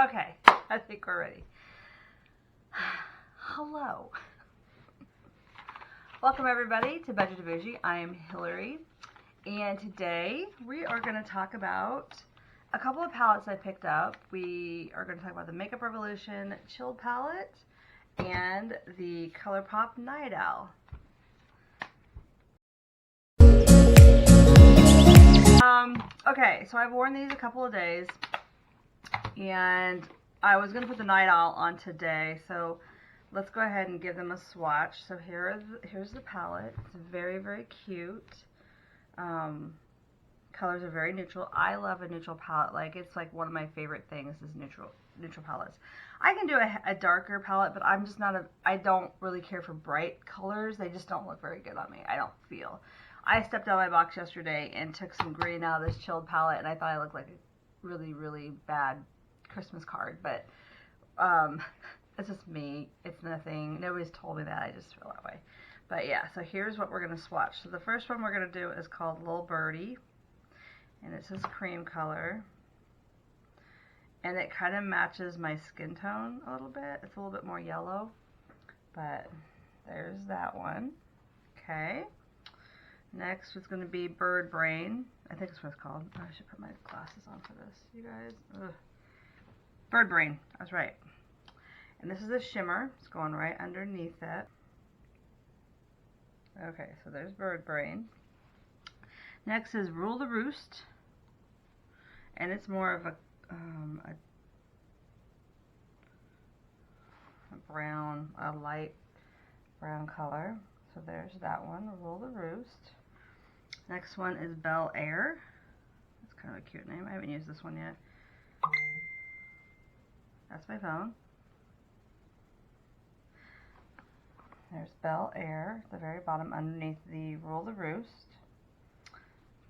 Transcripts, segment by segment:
Okay, I think we're ready. Hello. Welcome everybody to Budget to Bougie. I am Hillary, and today we are going to talk about a couple of palettes I picked up. We are going to talk about the Makeup Revolution Chilled Palette and the Colourpop Night Owl. Okay, so I've worn these a couple of days, and I was going to put the Night Owl on today, so let's go ahead and give them a swatch. So here's the palette. It's very, very cute. Colors are very neutral. I love a neutral palette. It's like one of my favorite things is neutral palettes. I can do a darker palette, but I'm just not I don't really care for bright colors. They just don't look very good on me, I don't feel. I stepped out of my box yesterday and took some green out of this chilled palette, and I thought I looked like a really, really bad Christmas card, but it's just me. It's nothing. Nobody's told me that. I just feel that way. But yeah, so here's what we're going to swatch. So the first one we're going to do is called Little Birdie, and it's this cream color, and it kind of matches my skin tone a little bit. It's a little bit more yellow, but there's that one. Okay. Next is going to be Bird Brain. I think that's what it's called. I should put my glasses on for this, you guys. Ugh. Bird Brain. I was right. And this is a shimmer. It's going right underneath it. Okay, so there's Bird Brain. Next is Rule the Roost. And it's more of a brown, a light brown color. So there's that one, Rule the Roost. Next one is Bel Air. That's kind of a cute name. I haven't used this one yet. That's my phone. There's Bel Air at the very bottom underneath the Rule the Roost.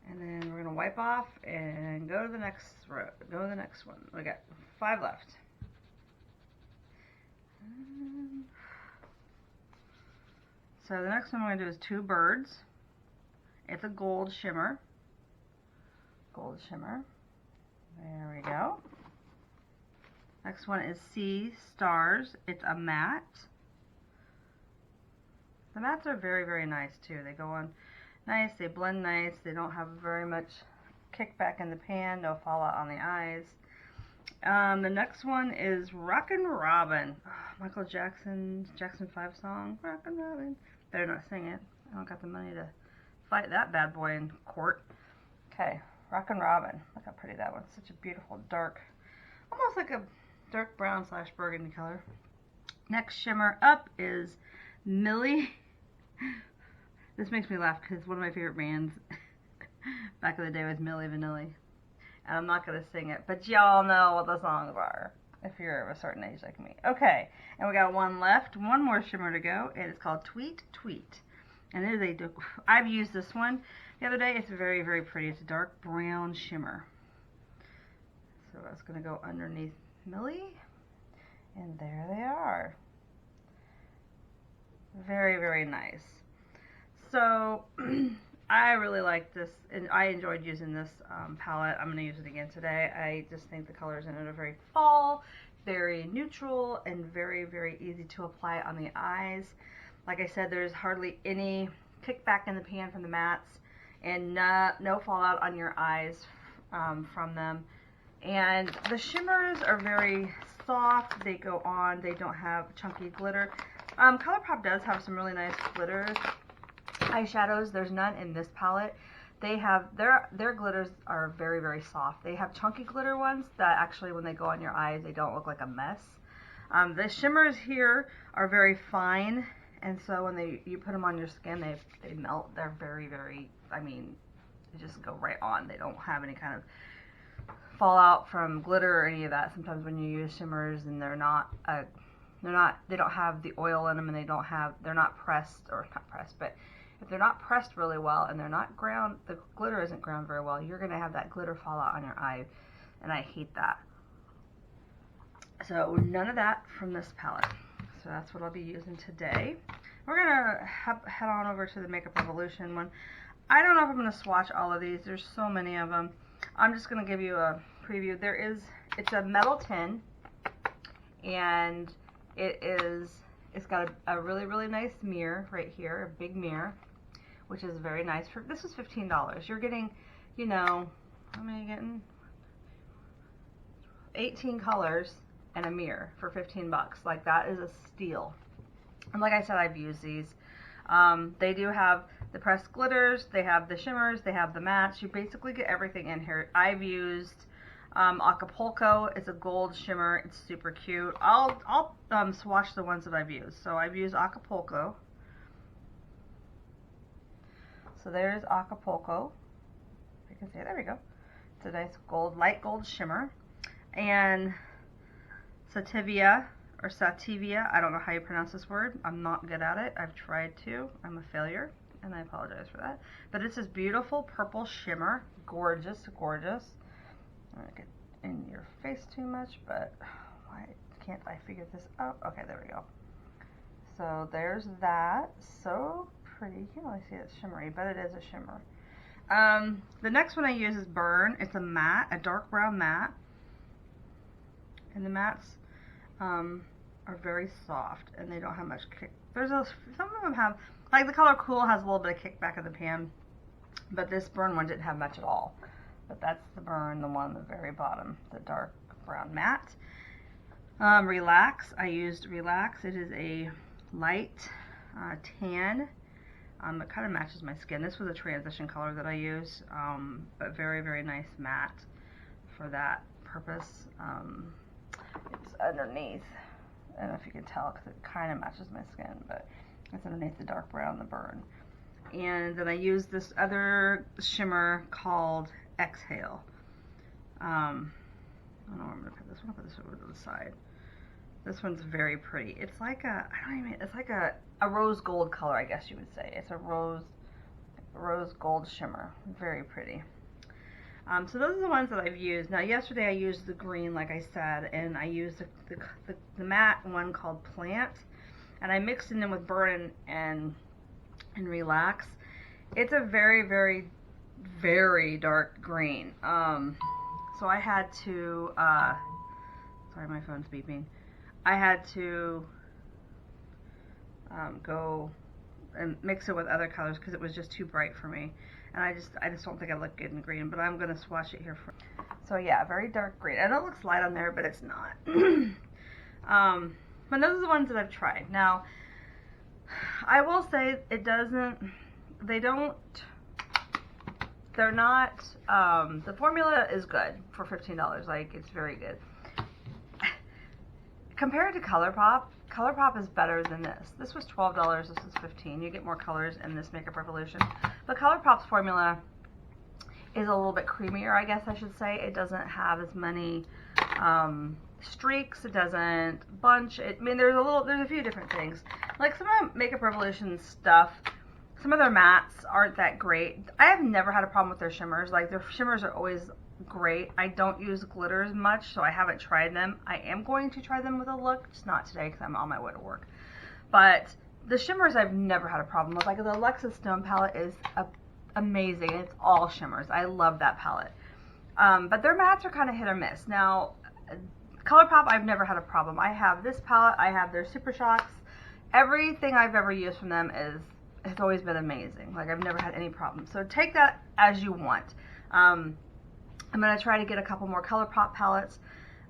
And then we're going to wipe off and go to the next row. Go to the next one. We got 5 left. So the next one we're going to do is Two Birds. It's a gold shimmer. Gold shimmer. There we go. Next one is Sea Stars. It's a matte. The mattes are very, very nice too. They go on nice, they blend nice, they don't have very much kickback in the pan, no fallout on the eyes. The next one is Rockin' Robin. Oh, Michael Jackson 5 song, Rockin' Robin. Better not sing it. I don't got the money to fight that bad boy in court. Okay, Rockin' Robin. Look how pretty that one's. Such a beautiful dark, almost like a dark brown / burgundy color. Next shimmer up is Millie. This makes me laugh because one of my favorite bands back in the day was Milli Vanilli. And I'm not going to sing it, but y'all know what the songs are if you're of a certain age like me. Okay, and we got one left. One more shimmer to go. It is called Tweet Tweet. And it is I've used this one the other day. It's very, very pretty. It's a dark brown shimmer. So that's going to go underneath Millie. And there they are. Very, very nice. So I really like this, and I enjoyed using this palette. I'm going to use it again today. I just think the colors in it are very fall, very neutral, and very, very easy to apply on the eyes. Like I said, there's hardly any kickback in the pan from the mattes, and no fallout on your eyes from them. And the shimmers are very soft. They go on. They don't have chunky glitter. Colourpop does have some really nice glitters. Eyeshadows, there's none in this palette. They have, their glitters are very, very soft. They have chunky glitter ones that actually when they go on your eyes, they don't look like a mess. The shimmers here are very fine, and so when you put them on your skin, they melt. They're very, very, I mean, they just go right on. They don't have any kind of fallout from glitter or any of that. Sometimes when you use shimmers and they don't have the oil in them, and they're not pressed, or not pressed, but if they're not pressed really well and they're not ground, the glitter isn't ground very well, you're going to have that glitter fall out on your eye, and I hate that. So none of that from this palette. So that's what I'll be using today. We're going to head on over to the Makeup Revolution one. I don't know if I'm going to swatch all of these. There's so many of them. I'm just going to give you a preview. It's a metal tin, and it's got a really, really nice mirror right here, a big mirror, which is very nice. This is $15. You're getting, you know, how many are you getting? 18 colors and a mirror for 15 bucks. Like, that is a steal. And like I said, I've used these. They do have the pressed glitters, they have the shimmers, they have the mattes. You basically get everything in here. I've used Acapulco. It's a gold shimmer. It's super cute. I'll swatch the ones that I've used. So I've used Acapulco. So there's Acapulco. You can see it. There we go. It's a nice gold, light gold shimmer. And Sativia, or Sativia, I don't know how you pronounce this word. I'm not good at it. I've tried to. I'm a failure, and I apologize for that. But it's this beautiful purple shimmer. Gorgeous, gorgeous. I don't get in your face too much, but why can't I figure this out? Okay, there we go. So there's that. So pretty. You can only see it's shimmery, but it is a shimmer. The next one I use is Burn. It's a matte, a dark brown matte. And the mattes are very soft, and they don't have much kick. Some of them have, like the color Cool has a little bit of kickback in the pan, but this Burn one didn't have much at all. But that's the Burn, the one at the very bottom, the dark brown matte. Relax, I used Relax. It is a light tan. It kind of matches my skin. This was a transition color that I used, but very, very nice matte for that purpose. It's underneath. I don't know if you can tell because it kind of matches my skin, but it's underneath the dark brown, the Burn. And then I used this other shimmer called Exhale. I don't know where I'm gonna put this one. I'll put this over to the side. This one's very pretty. It's like it's like a rose gold color, I guess you would say. It's a rose gold shimmer. Very pretty. So those are the ones that I've used. Now, yesterday I used the green, like I said, and I used the matte one called Plant, and I mixed it in with Burn and Relax. It's a very, very, very dark green. So I had to, sorry, my phone's beeping. I had to go and mix it with other colors because it was just too bright for me. And I just don't think I look good in green, but I'm going to swatch it here. So yeah, very dark green. I know it looks light on there, but it's not. But those are the ones that I've tried. Now, I will say they're not, the formula is good for $15. Like, it's very good. Compared to Colourpop, Colourpop is better than this. This was $12, this is $15. You get more colors in this Makeup Revolution. But Colourpop's formula is a little bit creamier, I guess I should say. It doesn't have as many streaks. It doesn't bunch. I mean, there's a few different things. Like some of Makeup Revolution stuff, some of their mattes aren't that great. I have never had a problem with their shimmers. Like, their shimmers are always great. I don't use glitters much, so I haven't tried them. I am going to try them with a look, just not today because I'm on my way to work. But the shimmers I've never had a problem with. Like, the Alexis Stone palette is amazing. It's all shimmers. I love that palette. But their mattes are kind of hit or miss. Now, Colourpop, I've never had a problem. I have this palette. I have their Super Shocks. Everything I've ever used from them has always been amazing. Like, I've never had any problem. So take that as you want. I'm going to try to get a couple more Colourpop palettes.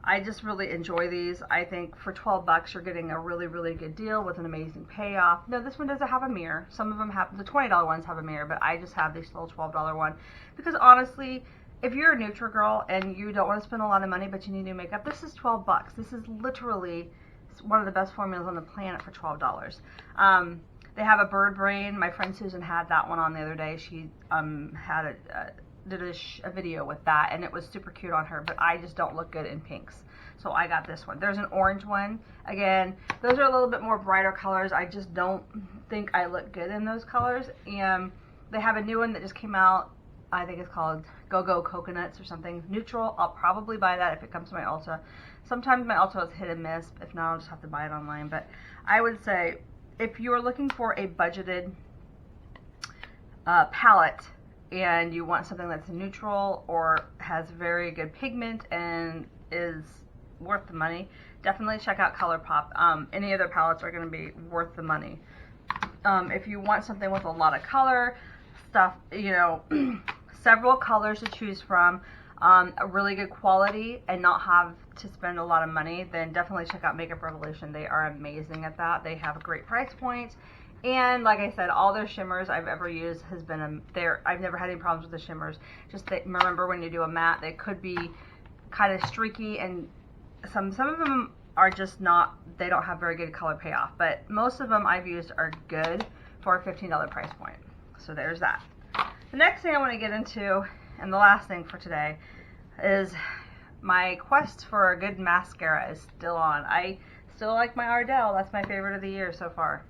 I just really enjoy these. I think for 12 bucks you're getting a really, really good deal with an amazing payoff. No, this one doesn't have a mirror. Some of them have, the $20 ones have a mirror, but I just have this little $12 one. Because honestly, if you're a neutral girl and you don't want to spend a lot of money but you need new makeup, this is 12 bucks. This is literally one of the best formulas on the planet for $12. They have a bird brain. My friend Susan had that one on the other day. She did a video with that, and it was super cute on her, but I just don't look good in pinks, so I got this one. There's an orange one. Again, those are a little bit more brighter colors. I just don't think I look good in those colors. And they have a new one that just came out. I think it's called Go-Go Coconuts or something. Neutral. I'll probably buy that if it comes to my Ulta. Sometimes my Ulta is hit and miss. If not, I'll just have to buy it online. But I would say if you're looking for a budgeted palette and you want something that's neutral or has very good pigment and is worth the money, definitely check out Colourpop. Any other palettes are going to be worth the money. If you want something with a lot of color, stuff, you know, several colors to choose from, a really good quality, and not have to spend a lot of money, then definitely check out Makeup Revolution. They are amazing at that. They have a great price point. And like I said, all their shimmers I've ever used has been I've never had any problems with the shimmers. Just remember, when you do a matte, they could be kind of streaky, and some of them are just not, they don't have very good color payoff. But most of them I've used are good for a $15 price point. So there's that. The next thing I want to get into, and the last thing for today, is my quest for a good mascara is still on. I still like my Ardell. That's my favorite of the year so far.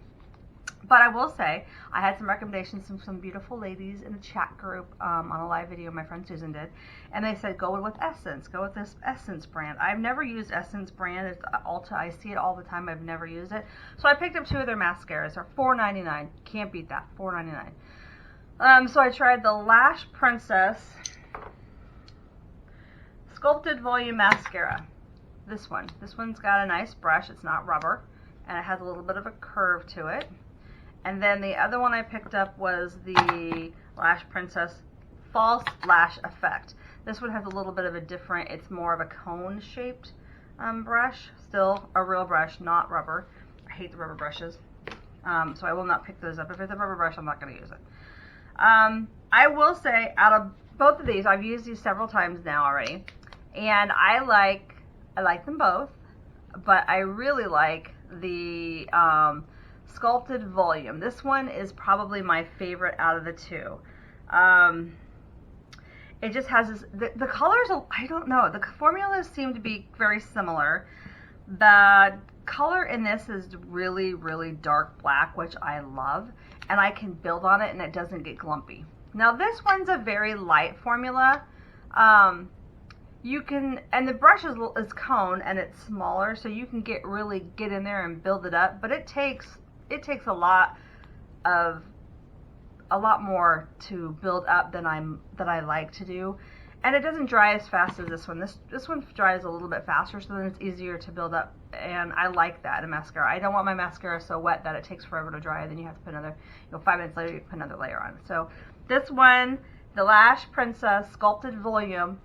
But I will say, I had some recommendations from some beautiful ladies in a chat group on a live video my friend Susan did. And they said, go with Essence. Go with this Essence brand. I've never used Essence brand. It's Ulta. I see it all the time. I've never used it. So I picked up 2 of their mascaras. They're $4.99. Can't beat that. $4.99. So I tried the Lash Princess Sculpted Volume Mascara. This one. This one's got a nice brush. It's not rubber. And it has a little bit of a curve to it. And then the other one I picked up was the Lash Princess False Lash Effect. This one has a little bit of a different, it's more of a cone-shaped brush. Still a real brush, not rubber. I hate the rubber brushes. So I will not pick those up. If it's a rubber brush, I'm not going to use it. I will say, out of both of these, I've used these several times now already. And I like them both. But I really like the Sculpted Volume. This one is probably my favorite out of the 2. It just has this, the colors, I don't know, the formulas seem to be very similar. The color in this is really, really dark black, which I love, and I can build on it and it doesn't get glumpy. Now this one's a very light formula. You can, and the brush is cone and it's smaller, so you can really get in there and build it up, but it takes a lot more to build up than I like to do, and it doesn't dry as fast as this one. This one dries a little bit faster, so then it's easier to build up, and I like that in mascara. I don't want my mascara so wet that it takes forever to dry, and then you have to put another, 5 minutes later you put another layer on. So this one, the Lash Princess Sculpted Volume,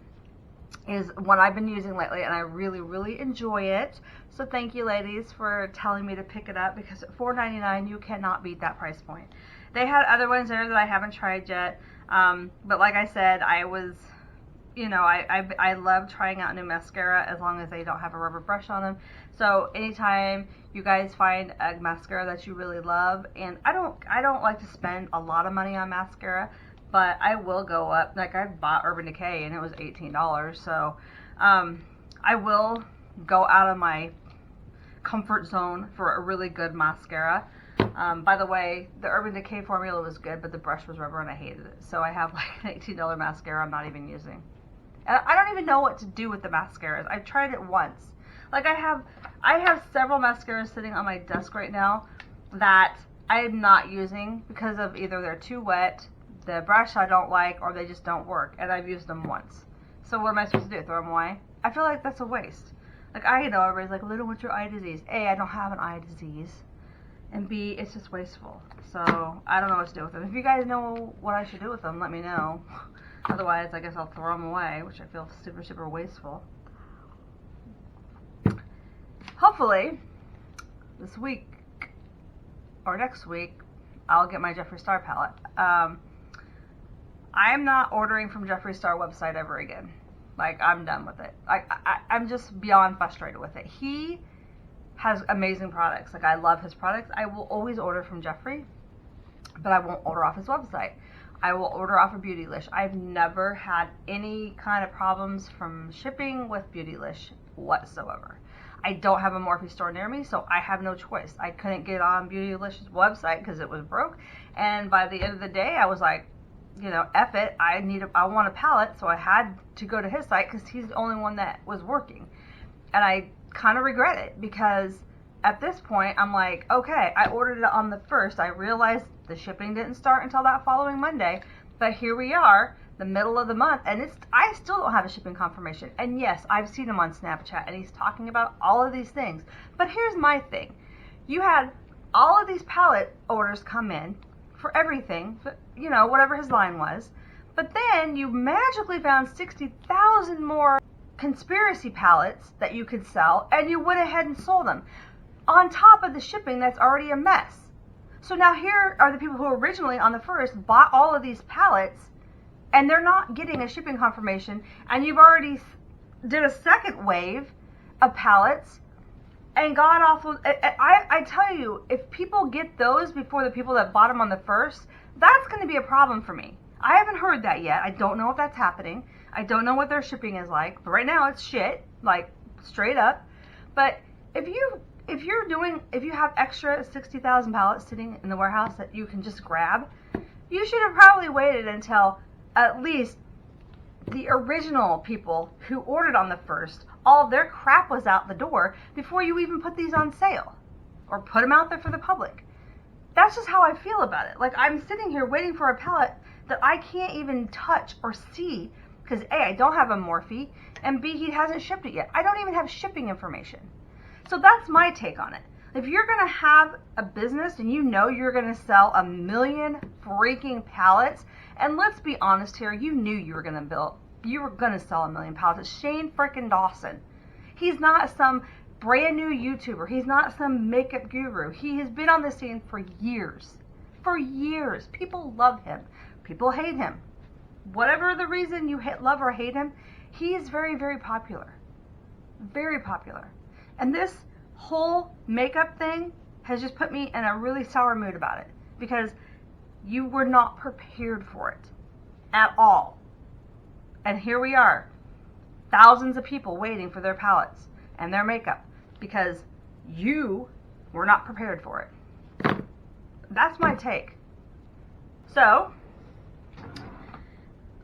is one I've been using lately, and I really, really enjoy it. So thank you, ladies, for telling me to pick it up, because at $4.99 you cannot beat that price point. They had other ones there that I haven't tried yet, but like I said, I was, I love trying out new mascara as long as they don't have a rubber brush on them. So anytime you guys find a mascara that you really love, and I don't like to spend a lot of money on mascara, but I will go up, like I bought Urban Decay and it was $18, so I will go out of my comfort zone for a really good mascara. By the way, the Urban Decay formula was good, but the brush was rubber and I hated it. So I have like an $18 mascara I'm not even using. And I don't even know what to do with the mascaras. I've tried it once. Like I have several mascaras sitting on my desk right now that I am not using because of either they're too wet, the brush I don't like, or they just don't work, and I've used them once. So what am I supposed to do, throw them away? I feel like that's a waste. Like, everybody's like, Luna, what's your eye disease? A, I don't have an eye disease, and B, it's just wasteful. So I don't know what to do with them. If you guys know what I should do with them, let me know. Otherwise, I guess I'll throw them away, which I feel super, super wasteful. Hopefully, this week, or next week, I'll get my Jeffree Star palette. I'm not ordering from Jeffree Star website ever again. Like, I'm done with it. I'm just beyond frustrated with it. He has amazing products. Like, I love his products. I will always order from Jeffree, but I won't order off his website. I will order off of Beautylish. I've never had any kind of problems from shipping with Beautylish whatsoever. I don't have a Morphe store near me, so I have no choice. I couldn't get on Beautylish's website because it was broke, and by the end of the day, I was like, F it, I want a palette, so I had to go to his site because he's the only one that was working. And I kind of regret it because at this point, I'm like, okay, I ordered it on the 1st. I realized the shipping didn't start until that following Monday, but here we are. the middle of the month, and I still don't have a shipping confirmation. And yes, I've seen him on Snapchat, and he's talking about all of these things. But here's my thing. You had all of these palette orders come in for everything, you know, whatever his line was. But then you magically found 60,000 more conspiracy palettes that you could sell, and you went ahead and sold them. On top of the shipping that's already a mess. So now here are the people who originally on the first bought all of these palettes, and they're not getting a shipping confirmation, and you've already did a second wave of palettes and got awful. I tell you, if people get those before the people that bought them on the first, that's going to be a problem for me. I haven't heard that yet. I don't know if that's happening. I don't know what their shipping is like, but right now it's shit, like straight up. But if you have extra 60,000 pallets sitting in the warehouse that you can just grab, you should have probably waited until at least the original people who ordered on the first, all of their crap was out the door before you even put these on sale or put them out there for the public. That's just how I feel about it. Like, I'm sitting here waiting for a pallet that I can't even touch or see because A, I don't have a Morphe, and B, he hasn't shipped it yet. I don't even have shipping information. So that's my take on it. If you're going to have a business and you know you're going to sell 1 million freaking pallets, and let's be honest here, you knew you were going to sell 1 million pallets. It's Shane freaking Dawson. He's not some brand new YouTuber. He's not some makeup guru. He has been on the scene for years. For years. People love him. People hate him. Whatever the reason you love or hate him, he is very, very popular. Very popular. And this whole makeup thing has just put me in a really sour mood about it because you were not prepared for it at all. And here we are, thousands of people waiting for their palettes and their makeup because you were not prepared for it. That's my take. So,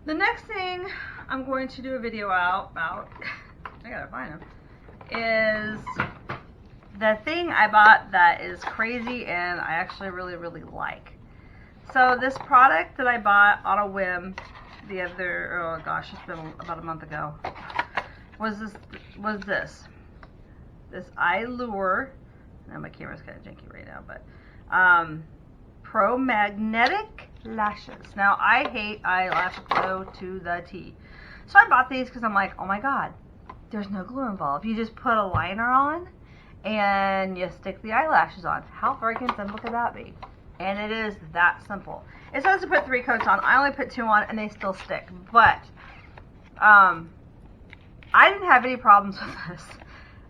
the next thing I'm going to do a video about, I gotta find them, is the thing I bought that is crazy and I actually really, really like. So this product that I bought on a whim the other, oh gosh, it's been about a month ago, was this eye lure. Now my camera's kind of janky right now, but Pro Magnetic Lashes. Now I hate eyelash glue to the T. So I bought these because I'm like, oh my god, there's no glue involved. You just put a liner on and you stick the eyelashes on. How freaking simple could that be? And it is that simple. It says to put 3 coats on. I only put 2 on and they still stick. But I didn't have any problems with this.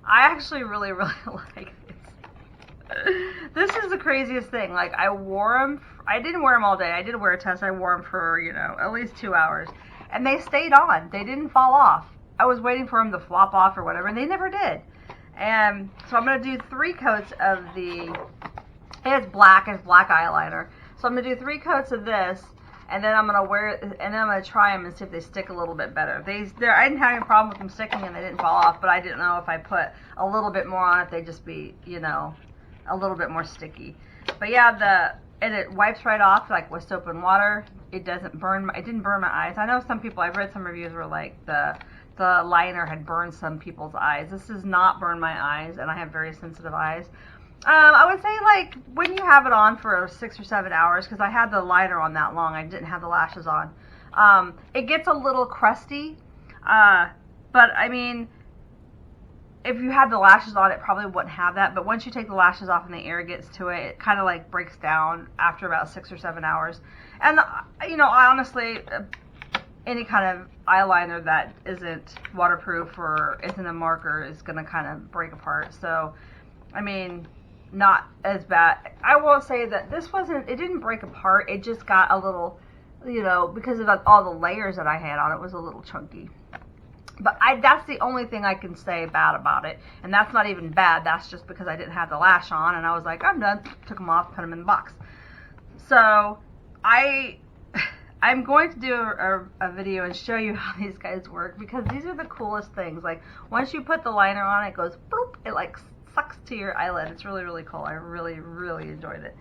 I actually really, really like this. This is the craziest thing. Like, I wore them. I didn't wear them all day. I did wear a test. I wore them for, you know, at least 2 hours. And they stayed on. They didn't fall off. I was waiting for them to flop off or whatever, and they never did. And so I'm going to do 3 coats of the, it's black eyeliner. So I'm going to do 3 coats of this, and then I'm going to wear it, and then I'm going to try them and see if they stick a little bit better. I didn't have any problem with them sticking, and they didn't fall off, but I didn't know if I put a little bit more on it, they'd just be, you know, a little bit more sticky. But yeah, and it wipes right off, like with soap and water. It doesn't burn, it didn't burn my eyes. I know some people, I've read some reviews where like the liner had burned some people's eyes. This does not burn my eyes, and I have very sensitive eyes. I would say, like, when you have it on for 6 or 7 hours, because I had the liner on that long, I didn't have the lashes on, it gets a little crusty, but, I mean, if you had the lashes on, it probably wouldn't have that, but once you take the lashes off and the air gets to it, it kind of, like, breaks down after about 6 or 7 hours. And, you know, honestly, any kind of eyeliner that isn't waterproof or isn't a marker is going to kind of break apart, so, I mean, not as bad. I will say that this it didn't break apart, it just got a little, you know, because of all the layers that I had on it, was a little chunky. But that's the only thing I can say bad about it, and that's not even bad, that's just because I didn't have the lash on, and I was like, I'm done, took them off, put them in the box. So, I'm going to do a video and show you how these guys work, because these are the coolest things. Like, once you put the liner on, it goes boop, it like sucks to your eyelid. It's really, really cool. I really, really enjoyed it.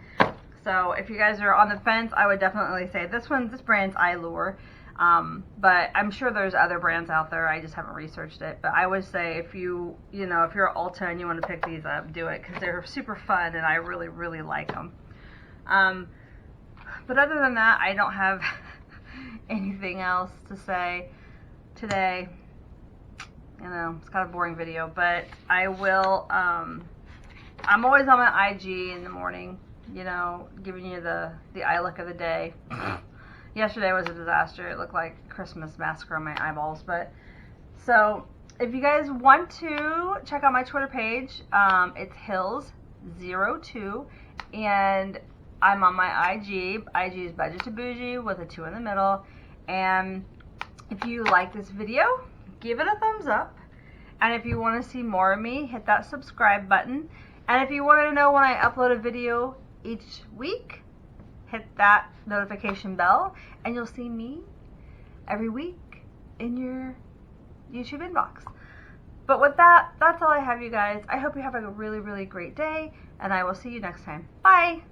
So if you guys are on the fence, I would definitely say this brand's Eye Lure. But I'm sure there's other brands out there. I just haven't researched it. But I would say if you know, if you're at Ulta and you want to pick these up, do it, because they're super fun and I really, really like them. But other than that, I don't have anything else to say today. You know, it's kind of a boring video, but I will, I'm always on my IG in the morning, you know, giving you the eye look of the day. Yesterday was a disaster. It looked like Christmas massacre on my eyeballs. But so if you guys want to check out my Twitter page, it's Hills02, and I'm on my IG. IG is Budget to Bougie with a 2 in the middle. And if you like this video, give it a thumbs up. And if you want to see more of me, hit that subscribe button. And if you want to know when I upload a video each week, hit that notification bell, and you'll see me every week in your YouTube inbox. But with that, that's all I have, you guys. I hope you have a really, really great day, and I will see you next time. Bye!